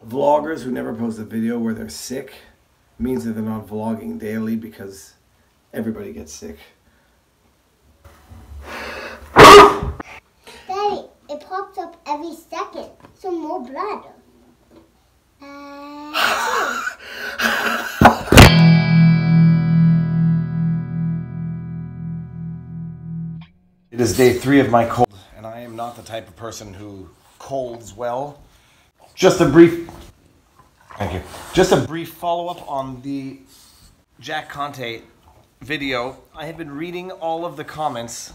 Vloggers who never post a video where they're sick means that they're not vlogging daily because everybody gets sick. Daddy, it pops up every second, so more blood. It is day 3 of my cold, and I am not the type of person who colds well. Just a brief follow-up on the Jack Conte video. I have been reading all of the comments.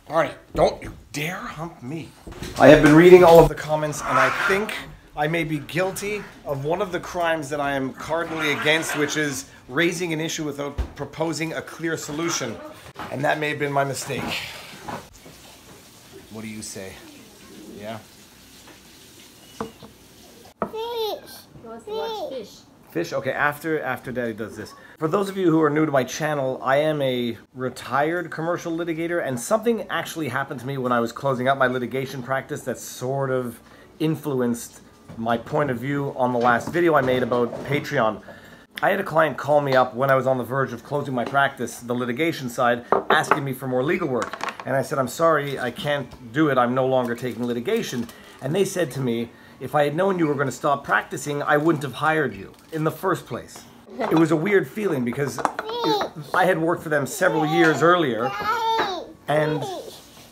Barney, don't you dare hump me. I have been reading all of the comments, and I think I may be guilty of one of the crimes that I am cardinally against, which is raising an issue without proposing a clear solution. And that may have been my mistake. What do you say? Yeah? Fish. He wants to watch fish. Fish? Okay, after Daddy does this. For those of you who are new to my channel, I am a retired commercial litigator, and something actually happened to me when I was closing out my litigation practice that sort of influenced my point of view on the last video I made about Patreon. I had a client call me up when I was on the verge of closing my practice, the litigation side, asking me for more legal work. And I said, I'm sorry, I can't do it, I'm no longer taking litigation. And they said to me, if I had known you were going to stop practicing, I wouldn't have hired you in the first place. It was a weird feeling because I had worked for them several years earlier, and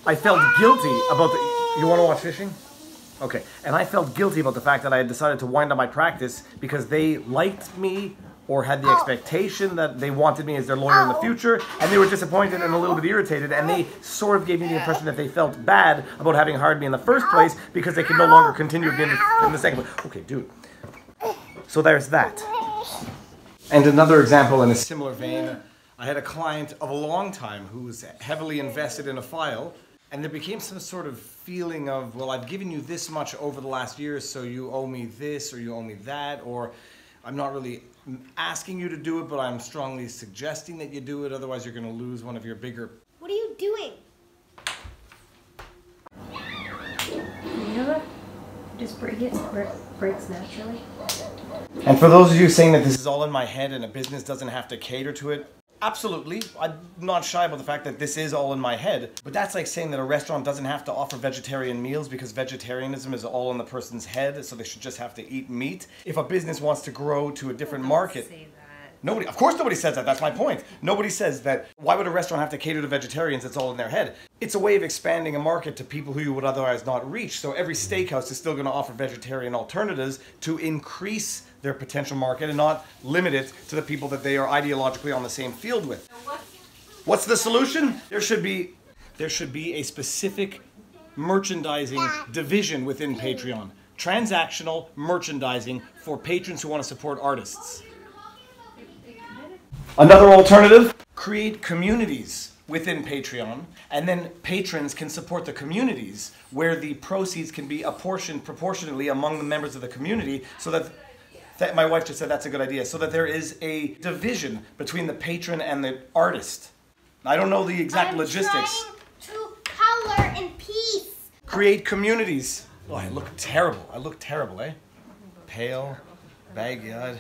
I felt guilty about the... You want to watch fishing? Okay. And I felt guilty about the fact that I had decided to wind up my practice because they liked me or had the expectation that they wanted me as their lawyer in the future, and they were disappointed and a little bit irritated, and they sort of gave me the impression that they felt bad about having hired me in the first place because they could no longer continue in the second place. Okay, dude. So there's that. And another example in a similar vein, I had a client of a long time who was heavily invested in a file, and there became some sort of feeling of, well, I've given you this much over the last year, so you owe me this or you owe me that, or I'm not really asking you to do it, but I'm strongly suggesting that you do it, otherwise you're going to lose one of your bigger... What are you doing? You know what? Just break it where it breaks naturally. And for those of you saying that this is all in my head and a business doesn't have to cater to it, absolutely. I'm not shy about the fact that this is all in my head, but that's like saying that a restaurant doesn't have to offer vegetarian meals because vegetarianism is all in the person's head, so they should just have to eat meat. If a business wants to grow to a different market... Nobody, of course nobody says that, that's my point. Nobody says that, why would a restaurant have to cater to vegetarians? It's all in their head. It's a way of expanding a market to people who you would otherwise not reach. So every steakhouse is still going to offer vegetarian alternatives to increase their potential market and not limit it to the people that they are ideologically on the same field with. What's the solution? There should be a specific merchandising division within Patreon. Transactional merchandising for patrons who want to support artists. Another alternative, create communities within Patreon, and then patrons can support the communities where the proceeds can be apportioned proportionately among the members of the community, so that my wife just said that's a good idea, so that there is a division between the patron and the artist. I don't know the exact logistics. To color in peace. Create communities. Oh, I look terrible. I look terrible, eh? Pale, baggy-eyed.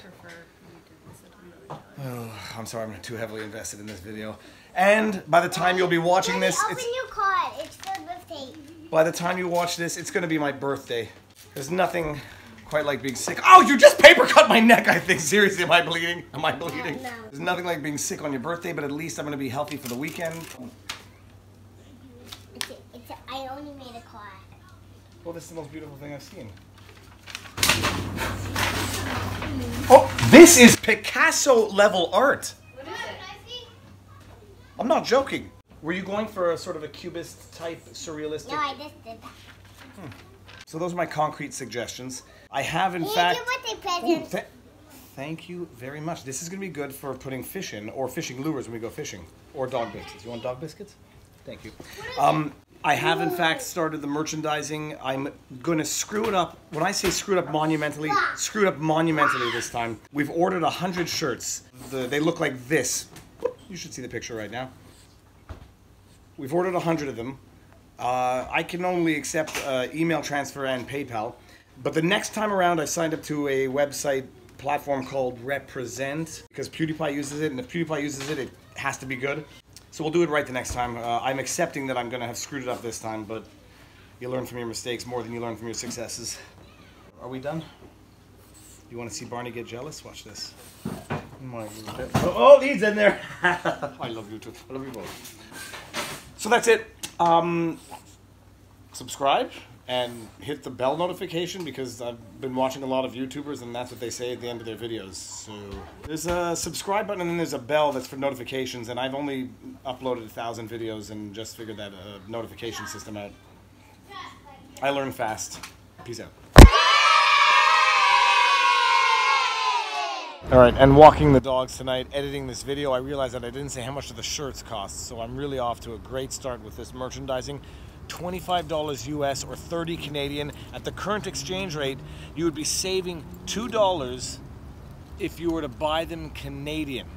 Oh, I'm sorry, I'm too heavily invested in this video. And by the time you'll be watching this, Open your card. It's for birthday. By the time you watch this, it's going to be my birthday. There's nothing quite like being sick. Oh, you just paper cut my neck, I think. Seriously, am I bleeding? Am I bleeding? No. There's nothing like being sick on your birthday, but at least I'm going to be healthy for the weekend. I only made a card. Well, this is the most beautiful thing I've seen. Oh, this is Picasso-level art. What is it? I'm not joking. Were you going for a sort of a cubist type surrealistic? No, I just did that. So those are my concrete suggestions. I have in fact... Here's your birthday present. Thank you very much. This is going to be good for putting fish in, or fishing lures when we go fishing. Or dog biscuits. You want dog biscuits? Thank you. I have in fact started the merchandising. I'm going to screw it up. When I say screwed up monumentally this time. We've ordered 100 shirts. They look like this. You should see the picture right now. We've ordered 100 of them. I can only accept email transfer and PayPal. But the next time around, I signed up to a website platform called Represent because PewDiePie uses it, and if PewDiePie uses it, it has to be good. So we'll do it right the next time. I'm accepting that I'm going to have screwed it up this time, but you learn from your mistakes more than you learn from your successes. Are we done? You want to see Barney get jealous? Watch this. Oh, he's in there. I love you too. I love you both. So that's it. Subscribe and hit the bell notification because I've been watching a lot of YouTubers and that's what they say at the end of their videos. So there's a subscribe button and then there's a bell that's for notifications, and I've only uploaded 1,000 videos and just figured that notification system out. I learn fast. Peace out. Alright, and walking the dogs tonight, editing this video, I realized that I didn't say how much the shirts cost, so I'm really off to a great start with this merchandising. $25 US or 30 Canadian. At the current exchange rate, you would be saving $2 if you were to buy them Canadian.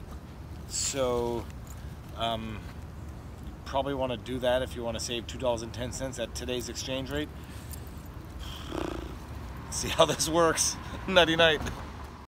So, you probably want to do that if you want to save $2.10 at today's exchange rate. See how this works. Nighty night.